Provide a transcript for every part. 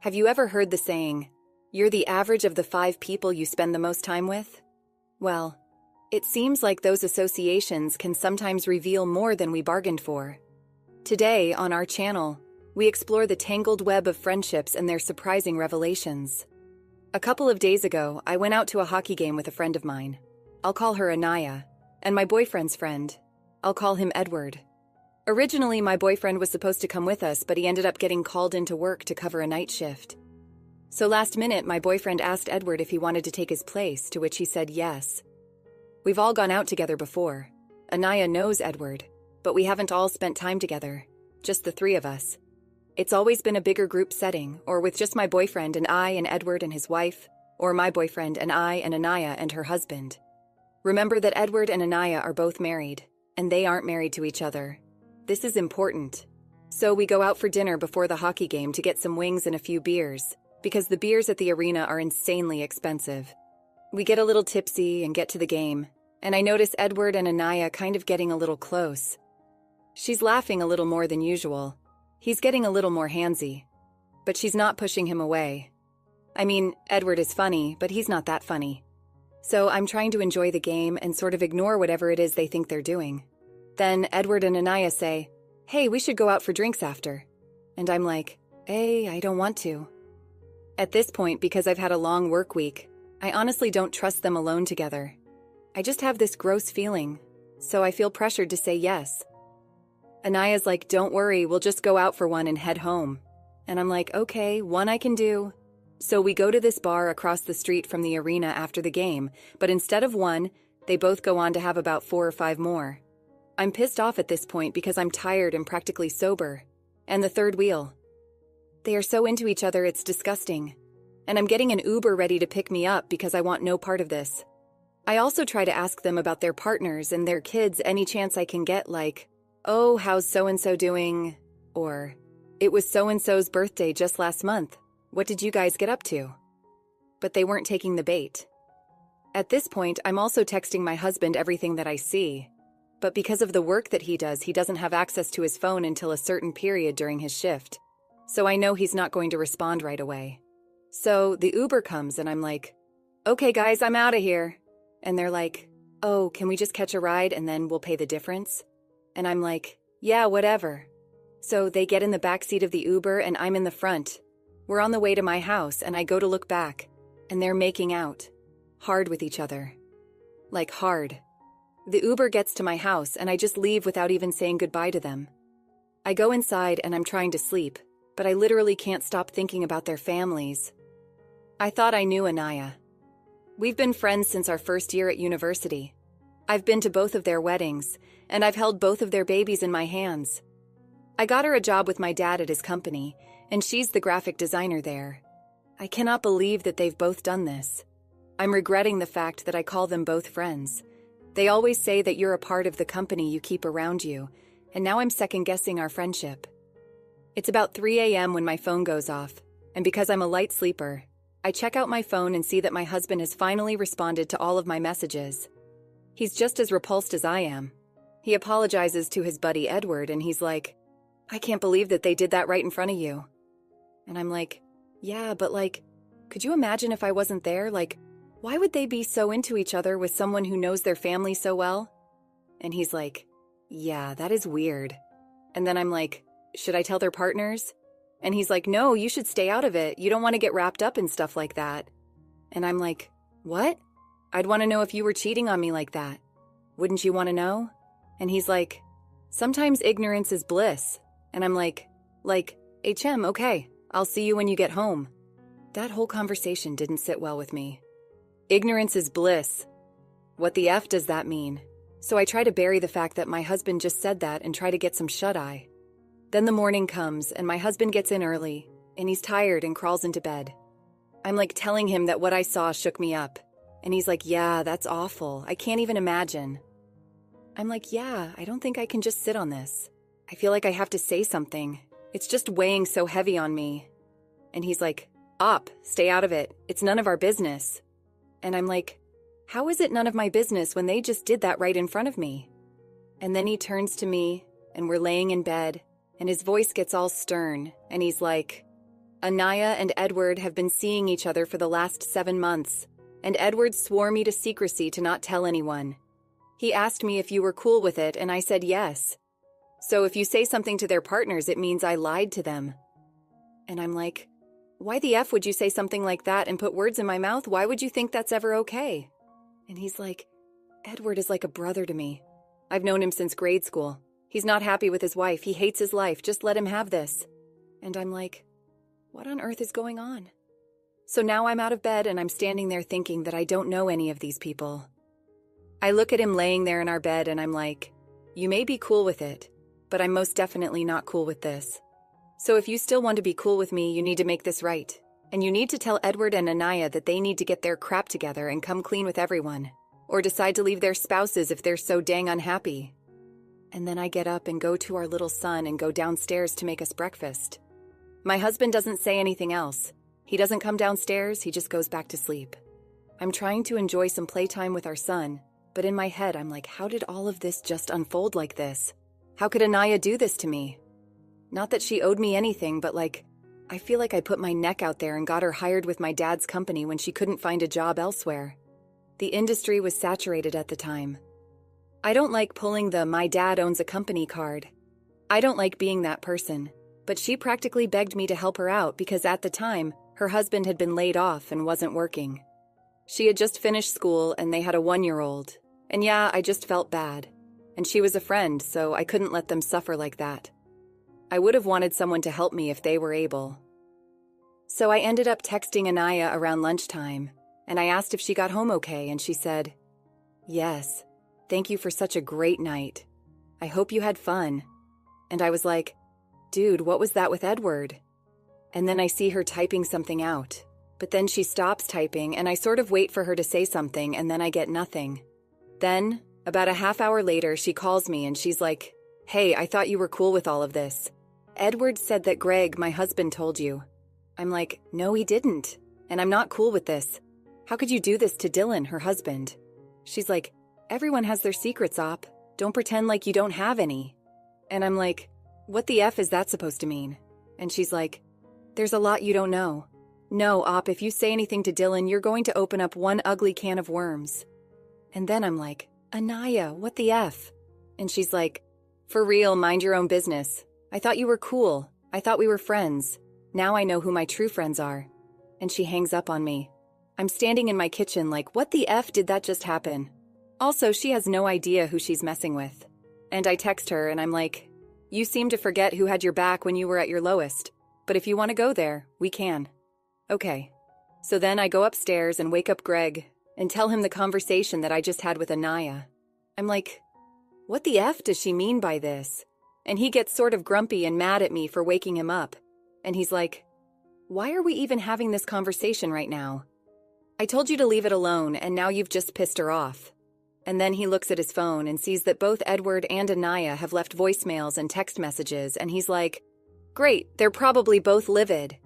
Have you ever heard the saying, "You're the average of the 5 people you spend the most time with"? Well, it seems like those associations can sometimes reveal more than we bargained for. Today, on our channel, we explore the tangled web of friendships and their surprising revelations. A couple of days ago, I went out to a hockey game with a friend of mine. I'll call her Anaya, and my boyfriend's friend. I'll call him Edward. Originally, my boyfriend was supposed to come with us, but he ended up getting called into work to cover a night shift. So last minute, my boyfriend asked Edward if he wanted to take his place, to which he said yes. We've all gone out together before. Anaya knows Edward, but we haven't all spent time together, just the 3 of us. It's always been a bigger group setting, or with just my boyfriend and I and Edward and his wife, or my boyfriend and I and Anaya and her husband. Remember that Edward and Anaya are both married, and they aren't married to each other. This is important. So we go out for dinner before the hockey game to get some wings and a few beers, because the beers at the arena are insanely expensive. We get a little tipsy and get to the game, and I notice Edward and Anaya kind of getting a little close. She's laughing a little more than usual. He's getting a little more handsy, but she's not pushing him away. I mean, Edward is funny, but he's not that funny. So I'm trying to enjoy the game and sort of ignore whatever it is they think they're doing. Then Edward and Anaya say, "Hey, we should go out for drinks after." And I'm like, "Hey, I don't want to." At this point, because I've had a long work week, I honestly don't trust them alone together. I just have this gross feeling, so I feel pressured to say yes. Anaya's like, "Don't worry, we'll just go out for one and head home." And I'm like, "Okay, one I can do." So we go to this bar across the street from the arena after the game, but instead of one, they both go on to have about 4 or 5 more. I'm pissed off at this point because I'm tired and practically sober. And the third wheel. They are so into each other, it's disgusting. And I'm getting an Uber ready to pick me up because I want no part of this. I also try to ask them about their partners and their kids any chance I can get, like, "Oh, how's so-and-so doing?" Or, "It was so-and-so's birthday just last month. What did you guys get up to?" But they weren't taking the bait. At this point, I'm also texting my husband everything that I see. But because of the work that he doesn't have access to his phone until a certain period during his shift. So I know he's not going to respond right away. So the Uber comes and I'm like, "Okay guys, I'm out of here." And they're like, "Oh, can we just catch a ride and then we'll pay the difference?" And I'm like, "Yeah, whatever." So they get in the back seat of the Uber and I'm in the front. We're on the way to my house and I go to look back and they're making out. Hard with each other. Like hard. The Uber gets to my house and I just leave without even saying goodbye to them. I go inside and I'm trying to sleep, but I literally can't stop thinking about their families. I thought I knew Anaya. We've been friends since our first year at university. I've been to both of their weddings, and I've held both of their babies in my hands. I got her a job with my dad at his company, and she's the graphic designer there. I cannot believe that they've both done this. I'm regretting the fact that I call them both friends. They always say that you're a part of the company you keep around you, and now I'm second-guessing our friendship. It's about 3 a.m. when my phone goes off, and because I'm a light sleeper, I check out my phone and see that my husband has finally responded to all of my messages. He's just as repulsed as I am. He apologizes to his buddy Edward, and he's like, "I can't believe that they did that right in front of you." And I'm like, "Yeah, but like, could you imagine if I wasn't there? Like, why would they be so into each other with someone who knows their family so well?" And he's like, "Yeah, that is weird." And then I'm like, "Should I tell their partners?" And he's like, "No, you should stay out of it. You don't want to get wrapped up in stuff like that." And I'm like, "What? I'd want to know if you were cheating on me like that. Wouldn't you want to know?" And he's like, "Sometimes ignorance is bliss." And I'm like, HM, okay, I'll see you when you get home. That whole conversation didn't sit well with me. Ignorance is bliss. What the F does that mean? So I try to bury the fact that my husband just said that and try to get some shut-eye. Then the morning comes and my husband gets in early and he's tired and crawls into bed. I'm like telling him that what I saw shook me up. And he's like, "Yeah, that's awful. I can't even imagine." I'm like, "Yeah, I don't think I can just sit on this. I feel like I have to say something. It's just weighing so heavy on me." And he's like, "Stay out of it. It's none of our business." And I'm like, how is it none of my business when they just did that right in front of me? And then he turns to me and we're laying in bed and his voice gets all stern and he's like, Anaya and Edward have been seeing each other for the last 7 months, and Edward swore me to secrecy to not tell anyone. He asked me if you were cool with it, and I said yes. So if you say something to their partners, it means I lied to them. And I'm like, why the F would you say something like that and put words in my mouth? Why would you think that's ever okay? And he's like, Edward is like a brother to me. I've known him since grade school. He's not happy with his wife. He hates his life. Just let him have this. And I'm like, what on earth is going on? So now I'm out of bed and I'm standing there thinking that I don't know any of these people. I look at him laying there in our bed and I'm like, you may be cool with it, but I'm most definitely not cool with this. So if you still want to be cool with me, you need to make this right. And you need to tell Edward and Anaya that they need to get their crap together and come clean with everyone. Or decide to leave their spouses if they're so dang unhappy. And then I get up and go to our little son and go downstairs to make us breakfast. My husband doesn't say anything else. He doesn't come downstairs, he just goes back to sleep. I'm trying to enjoy some playtime with our son, but in my head I'm like, how did all of this just unfold like this? How could Anaya do this to me? Not that she owed me anything, but like, I feel like I put my neck out there and got her hired with my dad's company when she couldn't find a job elsewhere. The industry was saturated at the time. I don't like pulling the "my dad owns a company" card. I don't like being that person, but she practically begged me to help her out because at the time, her husband had been laid off and wasn't working. She had just finished school and they had a 1-year-old. And yeah, I just felt bad. And she was a friend, so I couldn't let them suffer like that. I would have wanted someone to help me if they were able. So I ended up texting Anaya around lunchtime, and I asked if she got home okay, and she said, yes, thank you for such a great night. I hope you had fun. And I was like, dude, what was that with Edward? And then I see her typing something out. But then she stops typing, and I sort of wait for her to say something, and then I get nothing. Then, about a half hour later, she calls me, and she's like, hey, I thought you were cool with all of this. Edward said that Greg, my husband, told you. I'm like, no, he didn't. And I'm not cool with this. How could you do this to Dylan, her husband? She's like, everyone has their secrets, Op. Don't pretend like you don't have any. And I'm like, what the F is that supposed to mean? And she's like, there's a lot you don't know. No, Op, if you say anything to Dylan, you're going to open up one ugly can of worms. And then I'm like, Anaya, what the F? And she's like, for real, mind your own business. I thought you were cool. I thought we were friends. Now I know who my true friends are. And she hangs up on me. I'm standing in my kitchen like, what the F did that just happen? Also, she has no idea who she's messing with. And I text her and I'm like, you seem to forget who had your back when you were at your lowest. But if you want to go there, we can. Okay. So then I go upstairs and wake up Greg and tell him the conversation that I just had with Anaya. I'm like, what the F does she mean by this? And he gets sort of grumpy and mad at me for waking him up. And he's like, why are we even having this conversation right now? I told you to leave it alone, and now you've just pissed her off. And then he looks at his phone and sees that both Edward and Anaya have left voicemails and text messages, and he's like, great, they're probably both livid.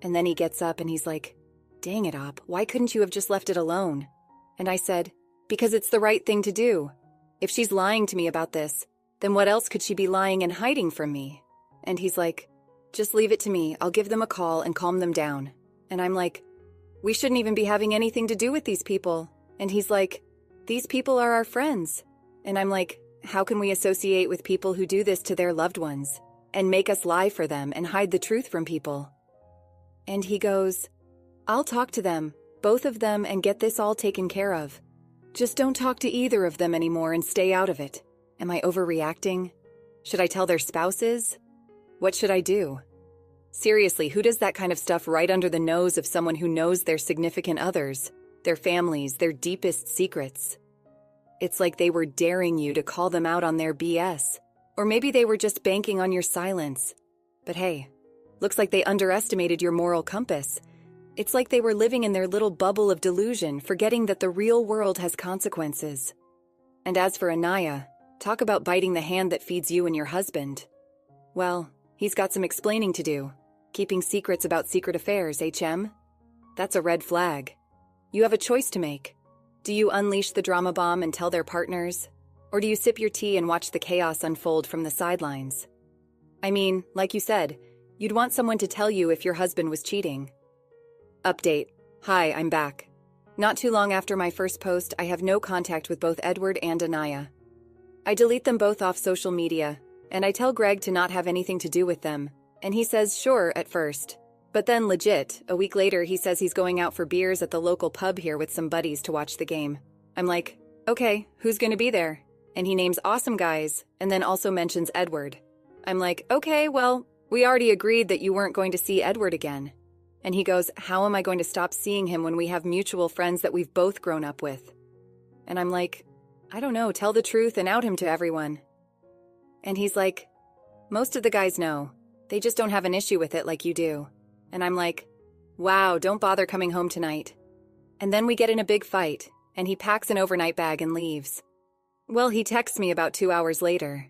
And then he gets up and he's like, dang it, Op, why couldn't you have just left it alone? And I said, because it's the right thing to do. If she's lying to me about this, then what else could she be lying and hiding from me? And he's like, just leave it to me. I'll give them a call and calm them down. And I'm like, we shouldn't even be having anything to do with these people. And he's like, these people are our friends. And I'm like, how can we associate with people who do this to their loved ones and make us lie for them and hide the truth from people? And he goes, I'll talk to them, both of them, and get this all taken care of. Just don't talk to either of them anymore and stay out of it. Am I overreacting? Should I tell their spouses? What should I do? Seriously, who does that kind of stuff right under the nose of someone who knows their significant others, their families, their deepest secrets? It's like they were daring you to call them out on their BS. Or maybe they were just banking on your silence. But hey, looks like they underestimated your moral compass. It's like they were living in their little bubble of delusion, forgetting that the real world has consequences. And as for Anaya, talk about biting the hand that feeds you and your husband. Well, he's got some explaining to do. Keeping secrets about secret affairs, HM? That's a red flag. You have a choice to make. Do you unleash the drama bomb and tell their partners? Or do you sip your tea and watch the chaos unfold from the sidelines? I mean, like you said, You'd want someone to tell you if your husband was cheating. Update. Hi, I'm back. Not too long after my first post, I have no contact with both Edward and Anaya. I delete them both off social media, and I tell Greg to not have anything to do with them, and he says sure at first. But then legit, a week later he says he's going out for beers at the local pub here with some buddies to watch the game. I'm like, okay, who's gonna be there? And he names awesome guys, and then also mentions Edward. I'm like, okay, well, we already agreed that you weren't going to see Edward again. And he goes, how am I going to stop seeing him when we have mutual friends that we've both grown up with? And I'm like, I don't know, tell the truth and out him to everyone. And he's like, most of the guys know. They just don't have an issue with it like you do. And I'm like, wow, don't bother coming home tonight. And then we get in a big fight, and he packs an overnight bag and leaves. Well, he texts me about 2 hours later,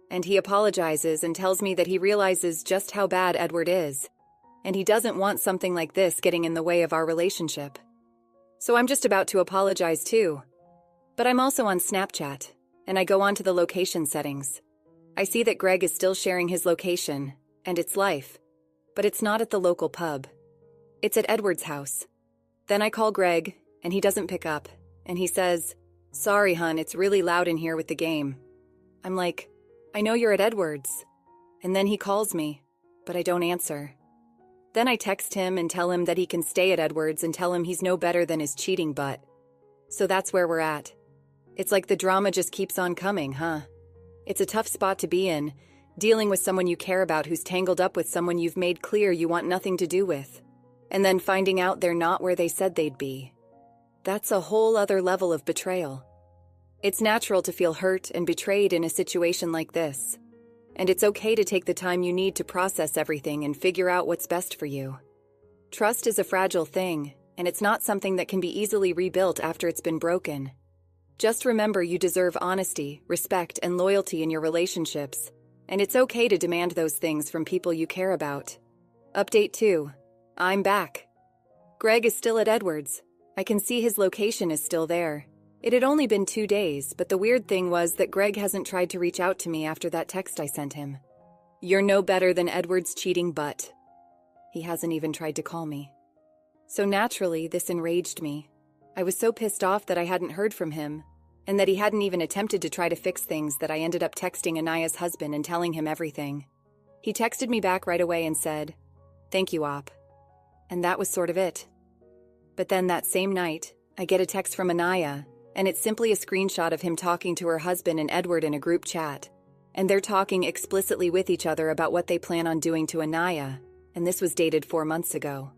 and he apologizes and tells me that he realizes just how bad Edward is, and he doesn't want something like this getting in the way of our relationship. So I'm just about to apologize too. But I'm also on Snapchat, and I go on to the location settings. I see that Greg is still sharing his location, and it's life, but it's not at the local pub. It's at Edward's house. Then I call Greg, and he doesn't pick up, and he says, sorry, hun, it's really loud in here with the game. I'm like, I know you're at Edward's. And then he calls me, but I don't answer. Then I text him and tell him that he can stay at Edward's and tell him he's no better than his cheating butt. So that's where we're at. It's like the drama just keeps on coming, huh? It's a tough spot to be in, dealing with someone you care about who's tangled up with someone you've made clear you want nothing to do with, and then finding out they're not where they said they'd be. That's a whole other level of betrayal. It's natural to feel hurt and betrayed in a situation like this, and it's okay to take the time you need to process everything and figure out what's best for you. Trust is a fragile thing, and it's not something that can be easily rebuilt after it's been broken. Just remember you deserve honesty, respect, and loyalty in your relationships, and it's okay to demand those things from people you care about. Update 2. I'm back. Greg is still at Edward's. I can see his location is still there. It had only been 2 days, but the weird thing was that Greg hasn't tried to reach out to me after that text I sent him. You're no better than Edward's cheating butt. He hasn't even tried to call me. So naturally, this enraged me. I was so pissed off that I hadn't heard from him, and that he hadn't even attempted to try to fix things that I ended up texting Anaya's husband and telling him everything. He texted me back right away and said, "Thank you, Op." And that was sort of it. But then that same night, I get a text from Anaya, and it's simply a screenshot of him talking to her husband and Edward in a group chat. And they're talking explicitly with each other about what they plan on doing to Anaya, and this was dated 4 months ago.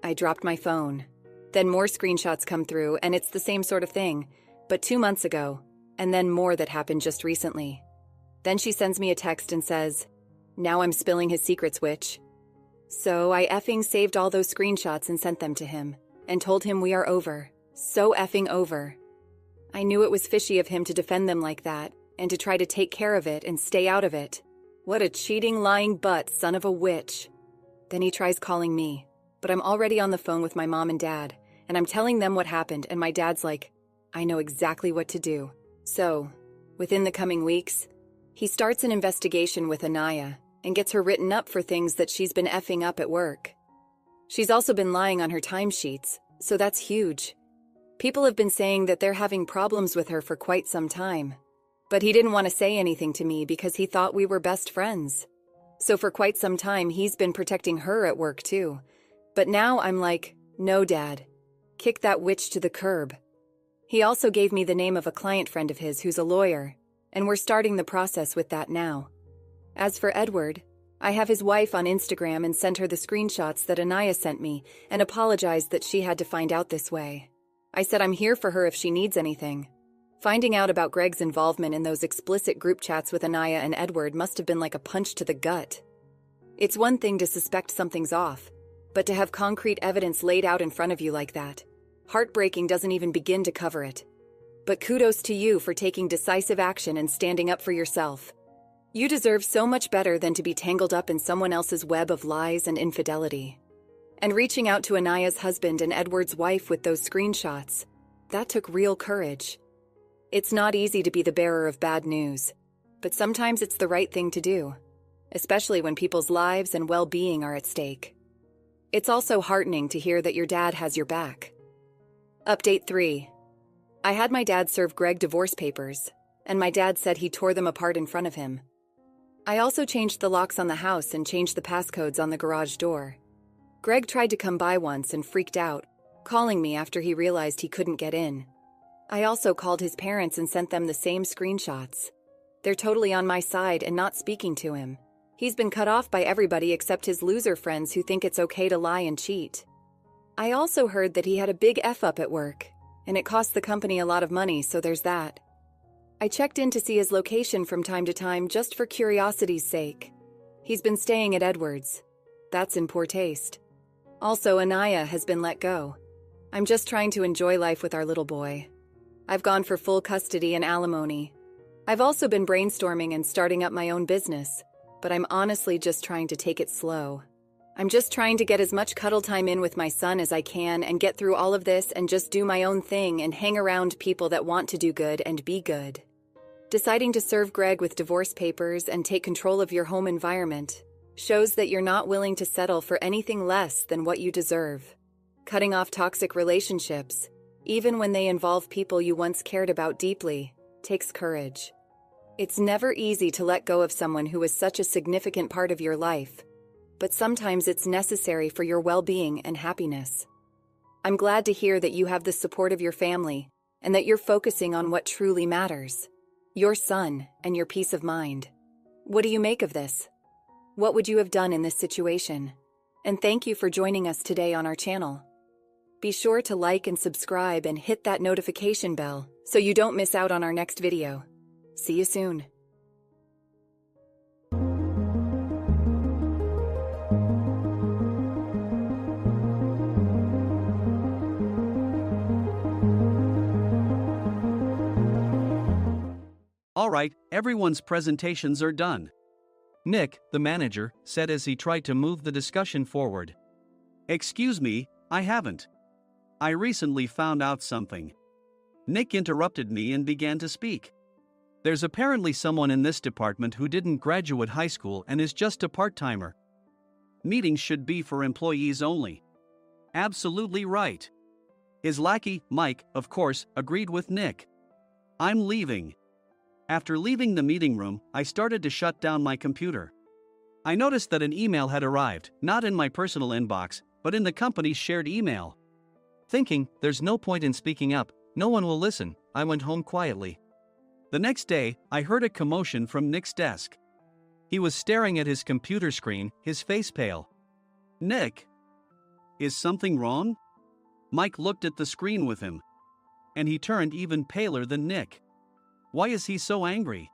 I dropped my phone. Then more screenshots come through, and it's the same sort of thing, but 2 months ago, and then more that happened just recently. Then she sends me a text and says, "Now I'm spilling his secrets, witch." So I effing saved all those screenshots and sent them to him, and told him we are over. So effing over. I knew it was fishy of him to defend them like that, and to try to take care of it and stay out of it. What a cheating, lying butt, son of a witch. Then he tries calling me, but I'm already on the phone with my mom and dad, and I'm telling them what happened, and my dad's like, I know exactly what to do. So, within the coming weeks, he starts an investigation with Anaya, and gets her written up for things that she's been effing up at work. She's also been lying on her timesheets, so that's huge. People have been saying that they're having problems with her for quite some time. But he didn't want to say anything to me because he thought we were best friends. So for quite some time, he's been protecting her at work too. But now I'm like, no, Dad. Kick that witch to the curb. He also gave me the name of a client friend of his who's a lawyer, and we're starting the process with that now. As for Edward, I have his wife on Instagram and sent her the screenshots that Anaya sent me and apologized that she had to find out this way. I said I'm here for her if she needs anything. Finding out about Greg's involvement in those explicit group chats with Anaya and Edward must have been like a punch to the gut. It's one thing to suspect something's off, but to have concrete evidence laid out in front of you like that, heartbreaking doesn't even begin to cover it. But kudos to you for taking decisive action and standing up for yourself. You deserve so much better than to be tangled up in someone else's web of lies and infidelity. And reaching out to Anaya's husband and Edward's wife with those screenshots, that took real courage. It's not easy to be the bearer of bad news, but sometimes it's the right thing to do. especially when people's lives and well-being are at stake. It's also heartening to hear that your dad has your back. Update 3. I had my dad serve Greg divorce papers, and my dad said he tore them apart in front of him. I also changed the locks on the house and changed the passcodes on the garage door. Greg tried to come by once and freaked out, calling me after he realized he couldn't get in. I also called his parents and sent them the same screenshots. They're totally on my side and not speaking to him. He's been cut off by everybody except his loser friends who think it's okay to lie and cheat. I also heard that he had a big F-up at work, and it cost the company a lot of money, so there's that. I checked in to see his location from time to time just for curiosity's sake. He's been staying at Edwards. That's in poor taste. Also, Anaya has been let go. I'm just trying to enjoy life with our little boy. I've gone for full custody and alimony. I've also been brainstorming and starting up my own business, but I'm honestly just trying to take it slow. I'm just trying to get as much cuddle time in with my son as I can and get through all of this and just do my own thing and hang around people that want to do good and be good. Deciding to serve Greg with divorce papers and take control of your home environment shows that you're not willing to settle for anything less than what you deserve. Cutting off toxic relationships, even when they involve people you once cared about deeply, takes courage. It's never easy to let go of someone who is such a significant part of your life, but sometimes it's necessary for your well-being and happiness. I'm glad to hear that you have the support of your family and that you're focusing on what truly matters, your son and your peace of mind. What do you make of this? What would you have done in this situation? And thank you for joining us today on our channel. Be sure to like and subscribe and hit that notification bell so you don't miss out on our next video. See you soon. All right, everyone's presentations are done. Nick, the manager, said as he tried to move the discussion forward. Excuse me, I haven't. I recently found out something. Nick interrupted me and began to speak. There's apparently someone in this department who didn't graduate high school and is just a part-timer. Meetings should be for employees only. Absolutely right. His lackey, Mike, of course, agreed with Nick. I'm leaving. After leaving the meeting room, I started to shut down my computer. I noticed that an email had arrived, not in my personal inbox, but in the company's shared email. Thinking, there's no point in speaking up, no one will listen, I went home quietly. The next day, I heard a commotion from Nick's desk. He was staring at his computer screen, his face pale. Nick! Is something wrong? Mike looked at the screen with him. And he turned even paler than Nick. Why is he so angry?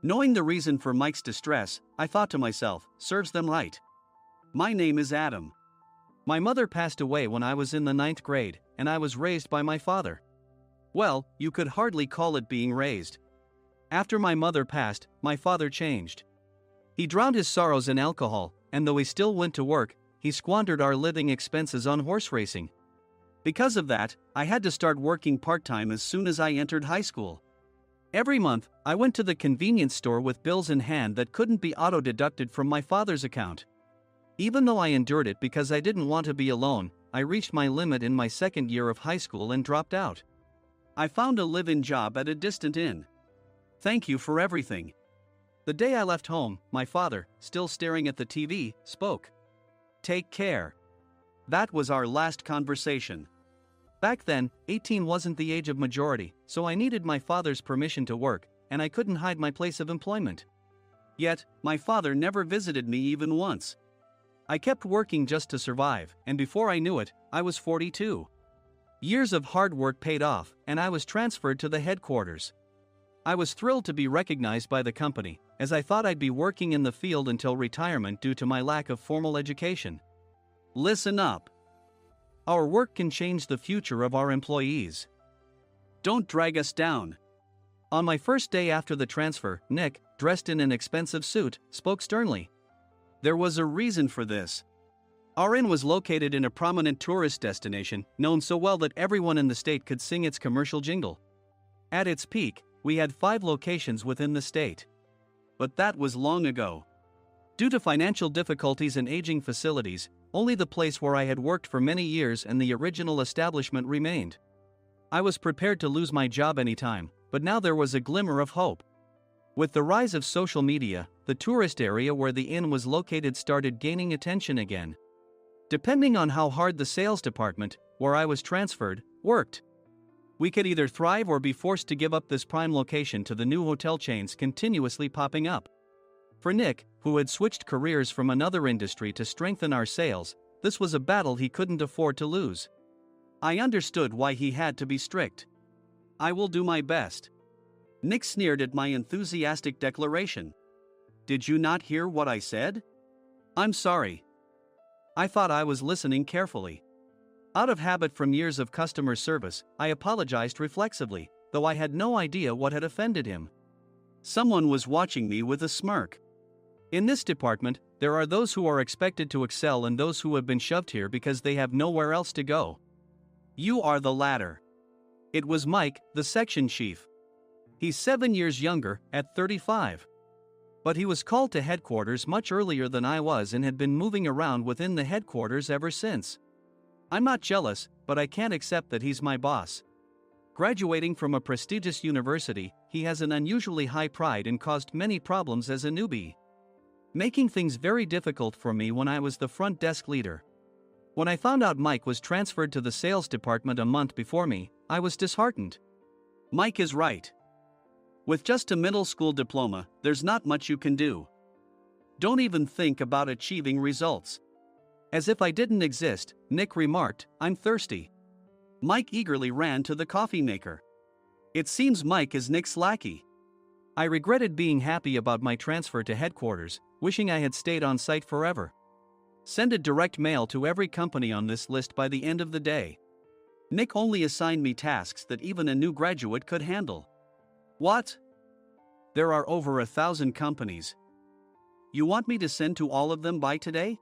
Knowing the reason for Mike's distress, I thought to myself, serves them right. My name is Adam. My mother passed away when I was in the 9th grade, and I was raised by my father. Well, you could hardly call it being raised. After my mother passed, my father changed. He drowned his sorrows in alcohol, and though he still went to work, he squandered our living expenses on horse racing. Because of that, I had to start working part-time as soon as I entered high school. Every month, I went to the convenience store with bills in hand that couldn't be auto-deducted from my father's account. Even though I endured it because I didn't want to be alone, I reached my limit in my 2nd year of high school and dropped out. I found a live-in job at a distant inn. Thank you for everything. The day I left home, my father, still staring at the TV, spoke. Take care. That was our last conversation. Back then, 18 wasn't the age of majority, so I needed my father's permission to work, and I couldn't hide my place of employment. Yet, my father never visited me even once. I kept working just to survive, and before I knew it, I was 42. Years of hard work paid off, and I was transferred to the headquarters. I was thrilled to be recognized by the company, as I thought I'd be working in the field until retirement due to my lack of formal education. Listen up. Our work can change the future of our employees. Don't drag us down. On my first day after the transfer, Nick, dressed in an expensive suit, spoke sternly. There was a reason for this. Our inn was located in a prominent tourist destination, known so well that everyone in the state could sing its commercial jingle. At its peak, we had 5 locations within the state. But that was long ago. Due to financial difficulties and aging facilities, only the place where I had worked for many years and the original establishment remained. I was prepared to lose my job anytime, but now there was a glimmer of hope. With the rise of social media, the tourist area where the inn was located started gaining attention again. Depending on how hard the sales department, where I was transferred, worked, we could either thrive or be forced to give up this prime location to the new hotel chains continuously popping up. For Nick, who had switched careers from another industry to strengthen our sales, this was a battle he couldn't afford to lose. I understood why he had to be strict. "I will do my best." Nick sneered at my enthusiastic declaration. "Did you not hear what I said?" "I'm sorry." I thought I was listening carefully. Out of habit from years of customer service, I apologized reflexively, though I had no idea what had offended him. Someone was watching me with a smirk. In this department, there are those who are expected to excel and those who have been shoved here because they have nowhere else to go. You are the latter. It was Mike, the section chief. He's 7 years younger, at 35. But he was called to headquarters much earlier than I was and had been moving around within the headquarters ever since. I'm not jealous, but I can't accept that he's my boss. Graduating from a prestigious university, he has an unusually high pride and caused many problems as a newbie, making things very difficult for me when I was the front desk leader. When I found out Mike was transferred to the sales department a month before me, I was disheartened. Mike is right. With just a middle school diploma, there's not much you can do. Don't even think about achieving results. As if I didn't exist, Nick remarked, "I'm thirsty." Mike eagerly ran to the coffee maker. It seems Mike is Nick's lackey. I regretted being happy about my transfer to headquarters, wishing I had stayed on site forever. Send a direct mail to every company on this list by the end of the day. Nick only assigned me tasks that even a new graduate could handle. What? There are over 1,000 companies. You want me to send to all of them by today?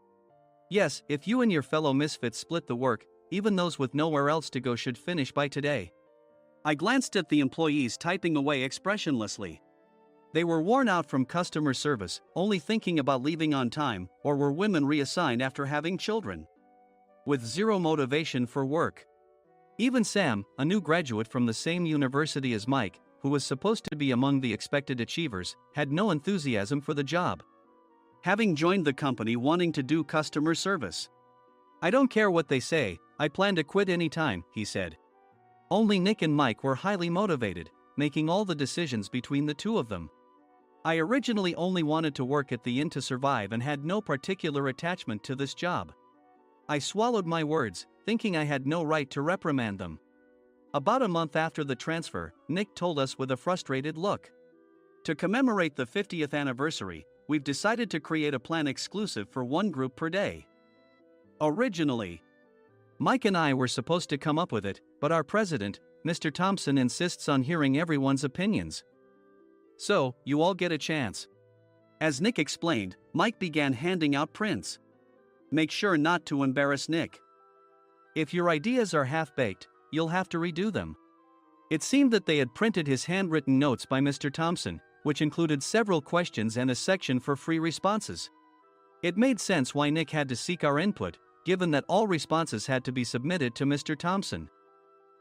Yes, if you and your fellow misfits split the work, even those with nowhere else to go should finish by today. I glanced at the employees typing away expressionlessly. They were worn out from customer service, only thinking about leaving on time, or were women reassigned after having children, with zero motivation for work. Even Sam, a new graduate from the same university as Mike, who was supposed to be among the expected achievers, had no enthusiasm for the job, having joined the company wanting to do customer service. "I don't care what they say, I plan to quit any time," he said. Only Nick and Mike were highly motivated, making all the decisions between the two of them. I originally only wanted to work at the inn to survive and had no particular attachment to this job. I swallowed my words, thinking I had no right to reprimand them. About a month after the transfer, Nick told us with a frustrated look. "To commemorate the 50th anniversary, we've decided to create a plan exclusive for one group per day. Originally, Mike and I were supposed to come up with it, but our president, Mr. Thompson, insists on hearing everyone's opinions. So, you all get a chance." As Nick explained, Mike began handing out prints. "Make sure not to embarrass Nick. If your ideas are half-baked, you'll have to redo them." It seemed that they had printed his handwritten notes by Mr. Thompson, which included several questions and a section for free responses. It made sense why Nick had to seek our input, given that all responses had to be submitted to Mr. Thompson.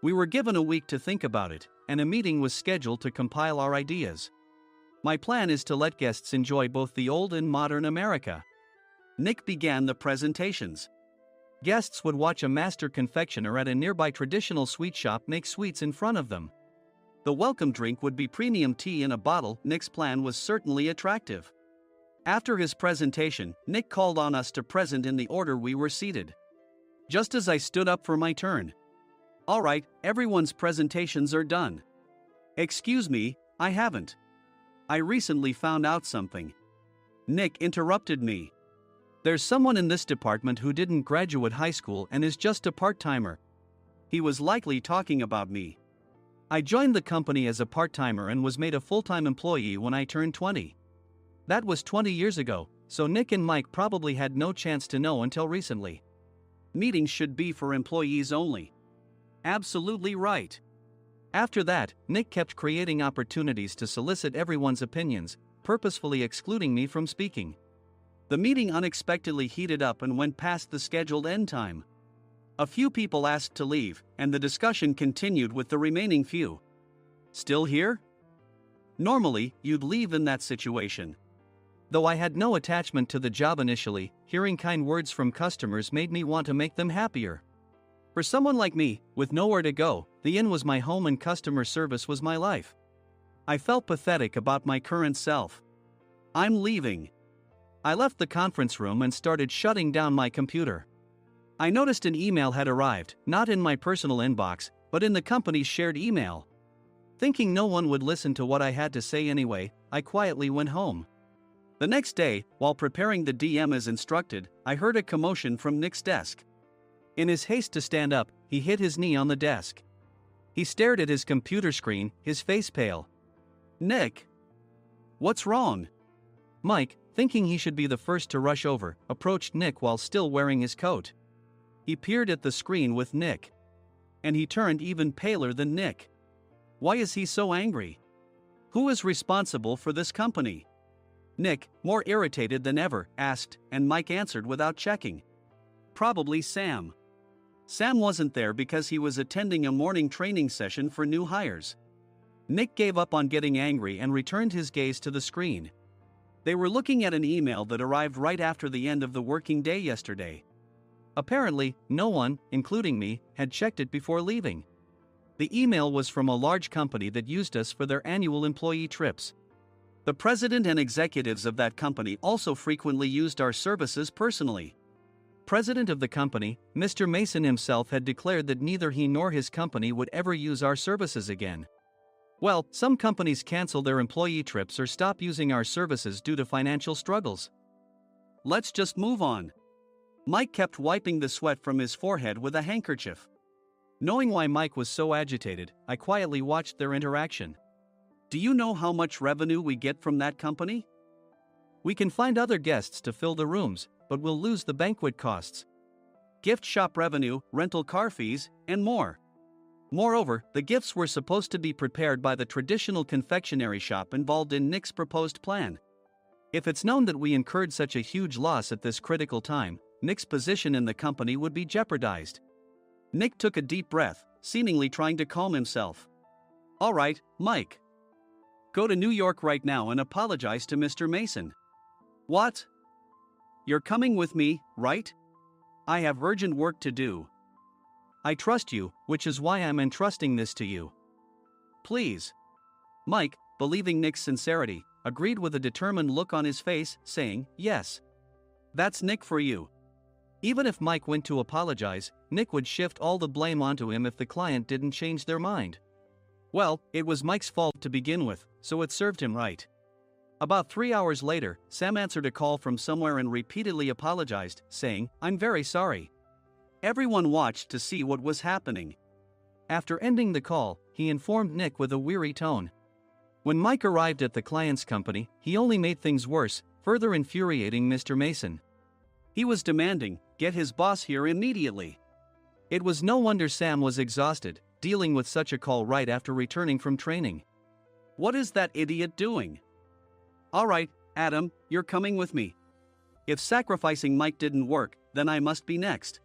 We were given a week to think about it, and a meeting was scheduled to compile our ideas. My plan is to let guests enjoy both the old and modern America. Nick began the presentations. Guests would watch a master confectioner at a nearby traditional sweet shop make sweets in front of them. The welcome drink would be premium tea in a bottle. Nick's plan was certainly attractive. After his presentation, Nick called on us to present in the order we were seated. Just as I stood up for my turn. "All right, everyone's presentations are done." "Excuse me, I haven't. I recently found out something." Nick interrupted me. "There's someone in this department who didn't graduate high school and is just a part-timer. He was likely talking about me. I joined the company as a part-timer and was made a full-time employee when I turned 20. That was 20 years ago, so Nick and Mike probably had no chance to know until recently. Meetings should be for employees only." Absolutely right. After that, Nick kept creating opportunities to solicit everyone's opinions, purposefully excluding me from speaking. The meeting unexpectedly heated up and went past the scheduled end time. A few people asked to leave, and the discussion continued with the remaining few. Still here? Normally, you'd leave in that situation. Though I had no attachment to the job initially, hearing kind words from customers made me want to make them happier. For someone like me, with nowhere to go, the inn was my home and customer service was my life. I felt pathetic about my current self. I'm leaving. I left the conference room and started shutting down my computer. I noticed an email had arrived, not in my personal inbox, but in the company's shared email. Thinking no one would listen to what I had to say anyway, I quietly went home. The next day, while preparing the DM as instructed, I heard a commotion from Nick's desk. In his haste to stand up, he hit his knee on the desk. He stared at his computer screen, his face pale. "Nick? What's wrong?" Mike, thinking he should be the first to rush over, approached Nick while still wearing his coat. He peered at the screen with Nick. And he turned even paler than Nick. Why is he so angry? Who is responsible for this company? Nick, more irritated than ever, asked, and Mike answered without checking. Probably Sam. Sam wasn't there because he was attending a morning training session for new hires. Nick gave up on getting angry and returned his gaze to the screen. They were looking at an email that arrived right after the end of the working day yesterday. Apparently, no one, including me, had checked it before leaving. The email was from a large company that used us for their annual employee trips. The president and executives of that company also frequently used our services personally. President of the company, Mr. Mason himself, had declared that neither he nor his company would ever use our services again. Well, some companies cancel their employee trips or stop using our services due to financial struggles. Let's just move on. Mike kept wiping the sweat from his forehead with a handkerchief. Knowing why Mike was so agitated, I quietly watched their interaction. Do you know how much revenue we get from that company? We can find other guests to fill the rooms, but we'll lose the banquet costs, gift shop revenue, rental car fees, and more. Moreover, the gifts were supposed to be prepared by the traditional confectionery shop involved in Nick's proposed plan. If it's known that we incurred such a huge loss at this critical time, Nick's position in the company would be jeopardized. Nick took a deep breath, seemingly trying to calm himself. All right, Mike. Go to New York right now and apologize to Mr. Mason. What? You're coming with me, right? I have urgent work to do. I trust you, which is why I'm entrusting this to you. Please. Mike, believing Nick's sincerity, agreed with a determined look on his face, saying, yes. That's Nick for you. Even if Mike went to apologize, Nick would shift all the blame onto him if the client didn't change their mind. Well, it was Mike's fault to begin with, so it served him right. About 3 hours later, Sam answered a call from somewhere and repeatedly apologized, saying, I'm very sorry. Everyone watched to see what was happening. After ending the call, he informed Nick with a weary tone. When Mike arrived at the client's company, he only made things worse, further infuriating Mr. Mason. He was demanding, get his boss here immediately. It was no wonder Sam was exhausted, dealing with such a call right after returning from training. What is that idiot doing? All right, Adam, you're coming with me. If sacrificing Mike didn't work, then I must be next.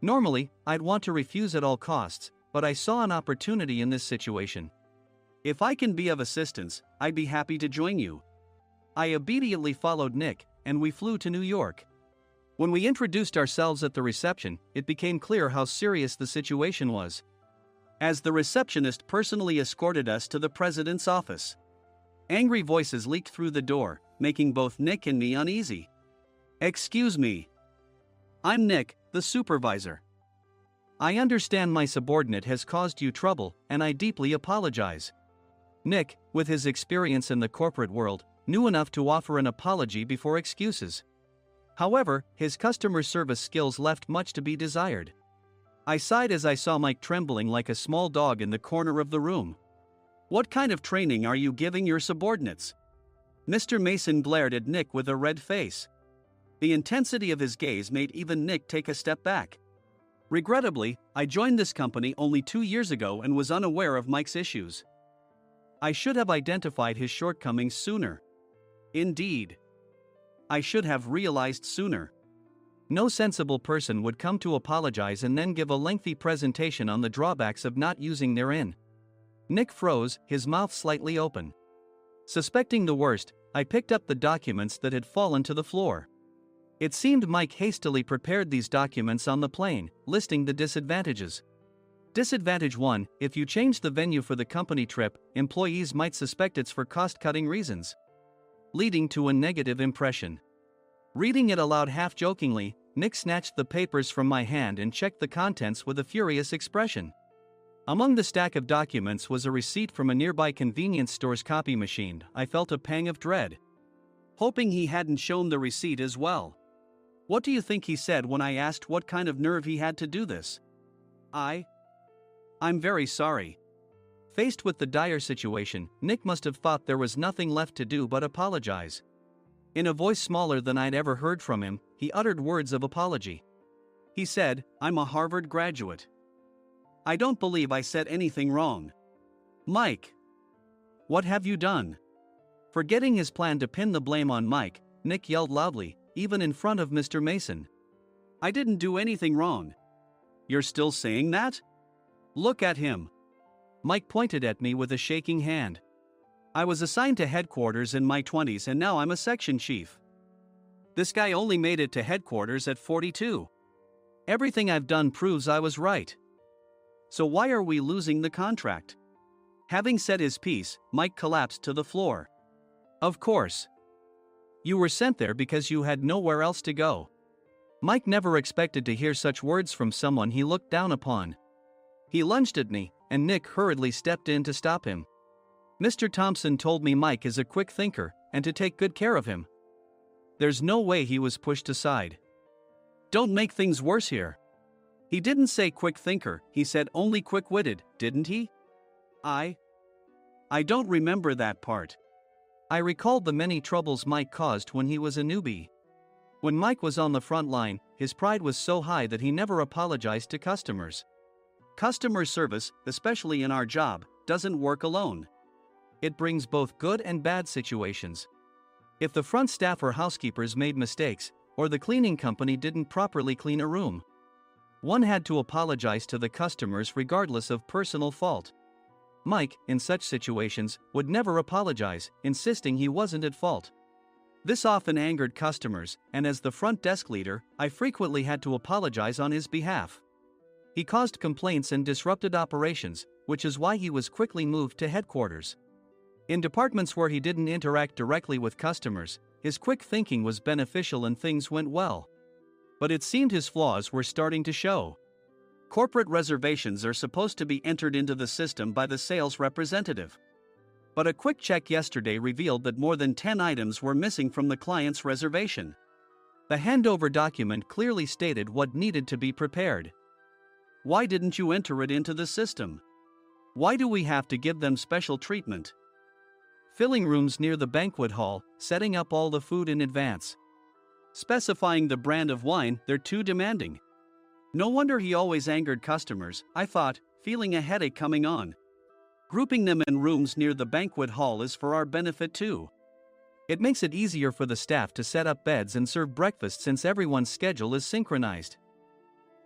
Normally, I'd want to refuse at all costs, but I saw an opportunity in this situation. If I can be of assistance, I'd be happy to join you. I obediently followed Nick, and we flew to New York. When we introduced ourselves at the reception, it became clear how serious the situation was, as the receptionist personally escorted us to the president's office. Angry voices leaked through the door, making both Nick and me uneasy. Excuse me. I'm Nick, the supervisor. I understand my subordinate has caused you trouble, and I deeply apologize. Nick, with his experience in the corporate world, knew enough to offer an apology before excuses. However, his customer service skills left much to be desired. I sighed as I saw Mike trembling like a small dog in the corner of the room. What kind of training are you giving your subordinates? Mr. Mason glared at Nick with a red face. The intensity of his gaze made even Nick take a step back. Regrettably, I joined this company only 2 years ago and was unaware of Mike's issues. I should have identified his shortcomings sooner. Indeed. I should have realized sooner. No sensible person would come to apologize and then give a lengthy presentation on the drawbacks of not using their in. Nick froze, his mouth slightly open. Suspecting the worst, I picked up the documents that had fallen to the floor. It seemed Mike hastily prepared these documents on the plane, listing the disadvantages. Disadvantage 1: if you change the venue for the company trip, employees might suspect it's for cost-cutting reasons, leading to a negative impression. Reading it aloud half-jokingly, Nick snatched the papers from my hand and checked the contents with a furious expression. Among the stack of documents was a receipt from a nearby convenience store's copy machine. I felt a pang of dread, hoping he hadn't shown the receipt as well. What do you think he said when I asked what kind of nerve he had to do this? I'm very sorry. Faced with the dire situation, Nick must have thought there was nothing left to do but apologize. In a voice smaller than I'd ever heard from him, he uttered words of apology. He said, "I'm a Harvard graduate. I don't believe I said anything wrong." Mike! What have you done? Forgetting his plan to pin the blame on Mike, Nick yelled loudly, even in front of Mr. Mason. "I didn't do anything wrong." "You're still saying that? Look at him." Mike pointed at me with a shaking hand. "I was assigned to headquarters in my 20s and now I'm a section chief. This guy only made it to headquarters at 42. Everything I've done proves I was right. So why are we losing the contract?" Having said his piece, Mike collapsed to the floor. "Of course. You were sent there because you had nowhere else to go." Mike never expected to hear such words from someone he looked down upon. He lunged at me, and Nick hurriedly stepped in to stop him. "Mr. Thompson told me Mike is a quick thinker, and to take good care of him." There's no way he was pushed aside. "Don't make things worse here." "He didn't say quick thinker, he said only quick-witted, didn't he?" I don't remember that part." I recalled the many troubles Mike caused when he was a newbie. When Mike was on the front line, his pride was so high that he never apologized to customers. Customer service, especially in our job, doesn't work alone. It brings both good and bad situations. If the front staff or housekeepers made mistakes, or the cleaning company didn't properly clean a room, one had to apologize to the customers regardless of personal fault. Mike, in such situations, would never apologize, insisting he wasn't at fault. This often angered customers, and as the front desk leader, I frequently had to apologize on his behalf. He caused complaints and disrupted operations, which is why he was quickly moved to headquarters. In departments where he didn't interact directly with customers, his quick thinking was beneficial and things went well. But it seemed his flaws were starting to show. Corporate reservations are supposed to be entered into the system by the sales representative. But a quick check yesterday revealed that more than 10 items were missing from the client's reservation. The handover document clearly stated what needed to be prepared. Why didn't you enter it into the system? Why do we have to give them special treatment? Filling rooms near the banquet hall, setting up all the food in advance. Specifying the brand of wine, they're too demanding. No wonder he always angered customers, I thought, feeling a headache coming on. Grouping them in rooms near the banquet hall is for our benefit too. It makes it easier for the staff to set up beds and serve breakfast since everyone's schedule is synchronized.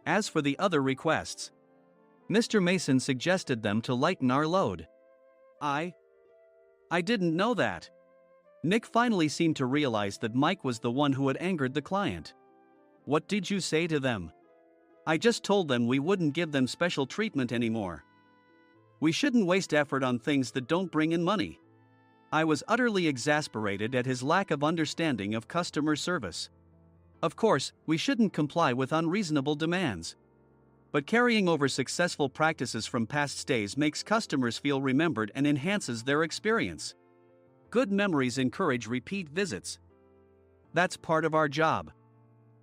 As for the other requests, Mr. Mason suggested them to lighten our load. I didn't know that. Nick finally seemed to realize that Mike was the one who had angered the client. What did you say to them? I just told them we wouldn't give them special treatment anymore. We shouldn't waste effort on things that don't bring in money. I was utterly exasperated at his lack of understanding of customer service. Of course, we shouldn't comply with unreasonable demands. But carrying over successful practices from past stays makes customers feel remembered and enhances their experience. Good memories encourage repeat visits. That's part of our job.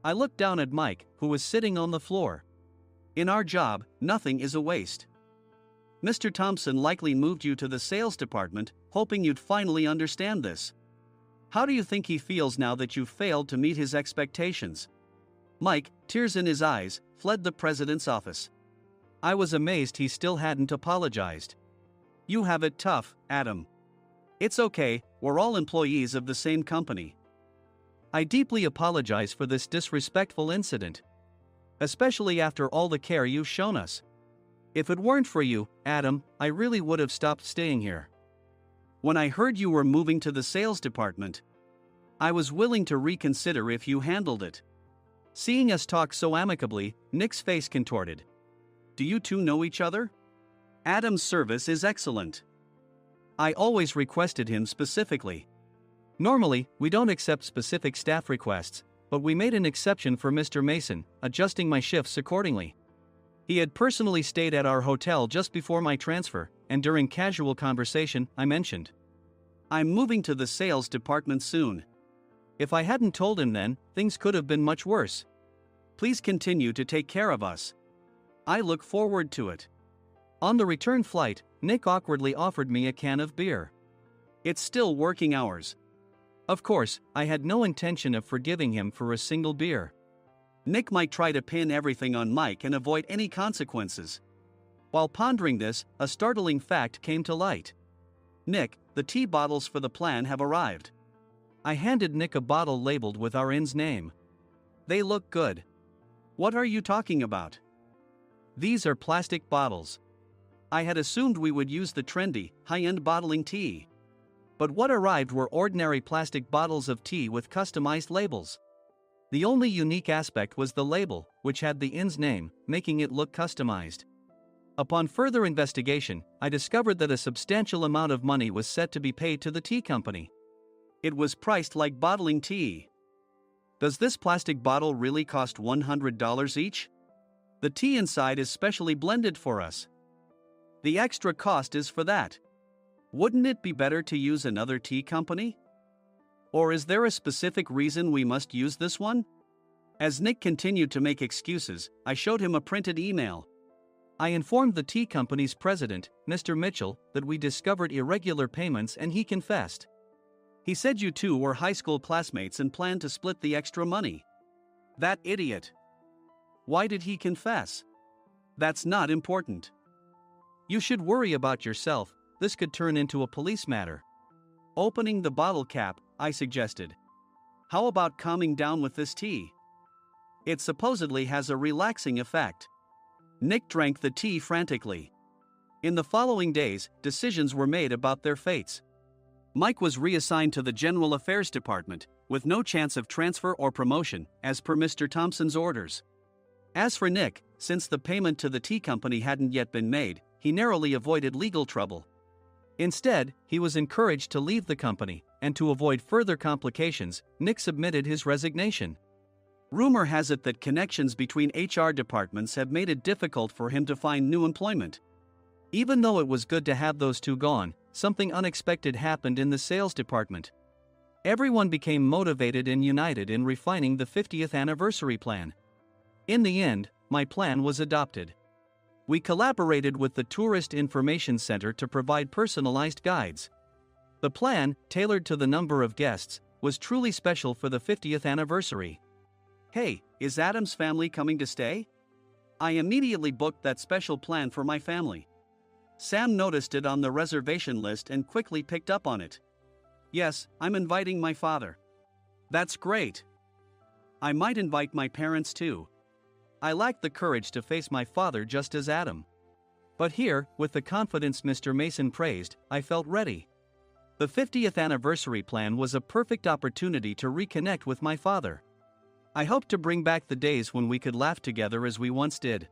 I looked down at Mike, who was sitting on the floor. In our job, nothing is a waste. Mr. Thompson likely moved you to the sales department, hoping you'd finally understand this. How do you think he feels now that you failed to meet his expectations? Mike, tears in his eyes, fled the president's office. I was amazed he still hadn't apologized. You have it tough, Adam. It's okay, we're all employees of the same company. I deeply apologize for this disrespectful incident. Especially after all the care you've shown us. If it weren't for you, Adam, I really would have stopped staying here. When I heard you were moving to the sales department, I was willing to reconsider if you handled it. Seeing us talk so amicably, Nick's face contorted. Do you two know each other? Adam's service is excellent. I always requested him specifically. Normally, we don't accept specific staff requests, but we made an exception for Mr. Mason, adjusting my shifts accordingly. He had personally stayed at our hotel just before my transfer, and during casual conversation, I mentioned, I'm moving to the sales department soon. If I hadn't told him then, things could have been much worse. Please continue to take care of us. I look forward to it. On the return flight, Nick awkwardly offered me a can of beer. It's still working hours. Of course, I had no intention of forgiving him for a single beer. Nick might try to pin everything on Mike and avoid any consequences. While pondering this, a startling fact came to light. Nick, the tea bottles for the plan have arrived. I handed Nick a bottle labeled with our inn's name. They look good. What are you talking about? These are plastic bottles. I had assumed we would use the trendy, high-end bottling tea. But what arrived were ordinary plastic bottles of tea with customized labels. The only unique aspect was the label, which had the inn's name, making it look customized. Upon further investigation, I discovered that a substantial amount of money was set to be paid to the tea company. It was priced like bottling tea. Does this plastic bottle really cost $100 each? The tea inside is specially blended for us. The extra cost is for that. Wouldn't it be better to use another tea company? Or is there a specific reason we must use this one? As Nick continued to make excuses, I showed him a printed email. I informed the tea company's president, Mr. Mitchell, that we discovered irregular payments and he confessed. He said you two were high school classmates and planned to split the extra money. That idiot. Why did he confess? That's not important. You should worry about yourself, this could turn into a police matter. Opening the bottle cap, I suggested. How about calming down with this tea? It supposedly has a relaxing effect. Nick drank the tea frantically. In the following days, decisions were made about their fates. Mike was reassigned to the General Affairs Department, with no chance of transfer or promotion, as per Mr. Thompson's orders. As for Nick, since the payment to the tea company hadn't yet been made, he narrowly avoided legal trouble. Instead, he was encouraged to leave the company, and to avoid further complications, Nick submitted his resignation. Rumor has it that connections between HR departments have made it difficult for him to find new employment. Even though it was good to have those two gone, something unexpected happened in the sales department. Everyone became motivated and united in refining the 50th anniversary plan. In the end, my plan was adopted. We collaborated with the Tourist Information Center to provide personalized guides. The plan, tailored to the number of guests, was truly special for the 50th anniversary. Hey, is Adam's family coming to stay? I immediately booked that special plan for my family. Sam noticed it on the reservation list and quickly picked up on it. Yes, I'm inviting my father. That's great. I might invite my parents too. I lacked the courage to face my father just as Adam. But here, with the confidence Mr. Mason praised, I felt ready. The 50th anniversary plan was a perfect opportunity to reconnect with my father. I hoped to bring back the days when we could laugh together as we once did.